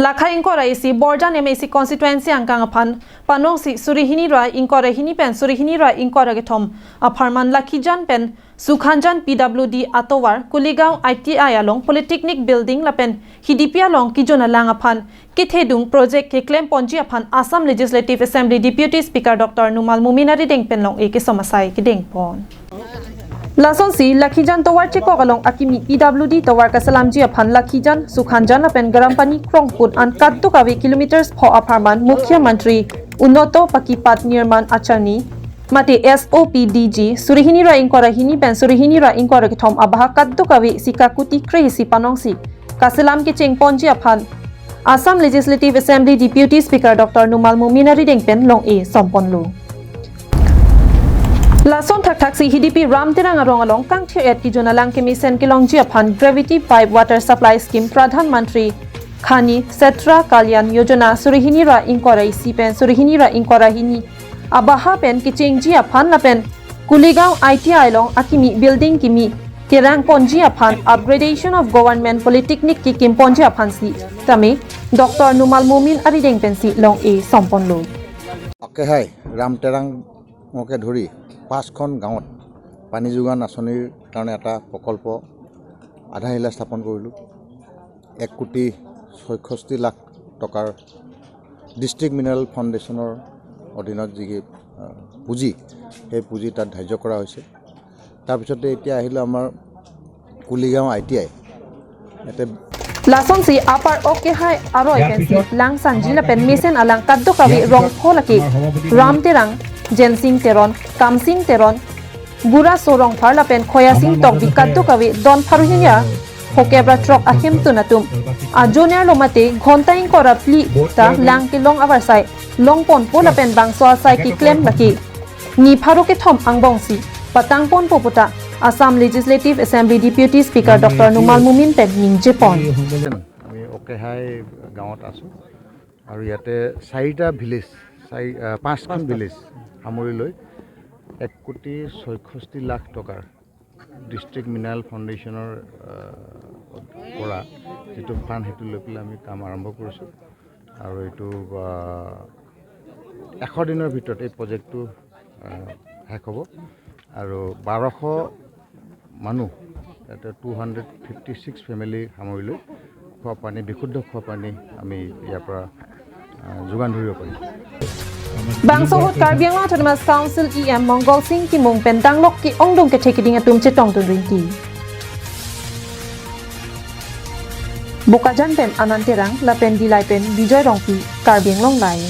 Lakha inkora isi Borjan MAC constituency angkang aphan panong si Surihini Rai inkora hini pen Surihini Rai inkora getom aparman Lakhijan pen Sukhanjan PWD Atowar Kuligao ITI along Polytechnic building lapen Hidipia long kijona lang aphan Kithedung project ke claim ponji aphan Assam Legislative Assembly Deputy Speaker Dr. Numal Muminari deng pen long eke somasai ke deng pon Lason si Lakhijan towar cheko kalong akimi PWD towar kasalamji aphan Lakhijan Sukhanjan apen Garampani Krongput an kadto kawi kilometers pho aparman Mukhya Mantri Unoto Pakipat Nirman Achani Mate SOPDG Surihini Rai inkora hini pen Surihini Rai inkora kithom abaha kadto kawi sikakuti krehisi panongsi kasalam ke cheng ponji aphan Assam Legislative Assembly Deputy Speaker Dr. Numal Muminari deng pen long e somponlu Lason thak si HDP Ramtirang arong along kang thiet ki jona lang kemi sen kilong ji aphan gravity pipe water supply scheme Pradhan Mantri Khani Setra Kalyan Yojana Surihini Rai inkora isi pen Surihini Rai inkora hini abaha pen kiching ji aphan la pen Kuligao ITI long akimi building kimi tirang ponji aphan upgradation of government polytechnic ki kim ponji aphan si tame Dr. Numal Mumin ari deng pen si long e sompon lo Okay hai Ramtirang moke dhuri 5খন গাঁৱত পানী যোগান আঁচনিৰ কাৰণে এটা প্ৰকল্প আধাৰশিলা স্থাপন কৰিলোঁ 1,66,00,000 টকাৰ ডিষ্ট্ৰিক্ট মিনাৰেল ফাউণ্ডেশ্যনৰ অধীনত যি পুঁজি সেই পুঁজি তাত ধাৰ্য কৰা হৈছে তাৰপিছতে এতিয়া আহিলে আমাৰ কুলিগাঁও ITI এতে Lason si apar oke hai aroi pensi lang sanjila pen mesen alang kaddo kawi rong pholaki Ramtirang Jensing Teron Kamsing Teron Gura Sorong Parla pen Khoyasing tok bi kaddo kawi don pharuhinya hokebra trok ahim tunatum ajoner lomate ghontaing kora pli ta lang ki long avarsai long pon pola pen bangso sai ki claim laki ni pharu ke thom angbongsi patang pon poputa Assam Legislative Assembly Deputy Speaker Dr. Numal Mumin pen ningje pon আমি okay হাই গাঁৱত আছো আৰু ইয়াতে 4টা village 5খন village সামৰি লৈ 1,66,00,000 টকাৰ district mineral ফাউণ্ডেশ্যনৰ পৰা যেটো ফাণ্ড হেতু লৈ পেলাই আমি কাম আৰম্ভ কৰিছো আৰু এটো 100 দিনৰ ভিতৰত এই প্ৰজেক্টটো শেষ হ'ব আৰু 1200 মানুহ এটা 256 ফ্যামিলি সামৰি লৈ খোৱা পানী বিশুদ্ধ খোৱা পানী আমি ইয়াৰ পৰা যোগান ধৰিব পাৰিম Bangsohut Karbiang Autonomous Council EM Mongol Singh ki mong pentang lok ki ongdong ke thekiting atum chetong tun ringti Bokajan pen Ananterang la pen Dilai pen Bijoy Rongpi Karbiang Long Lai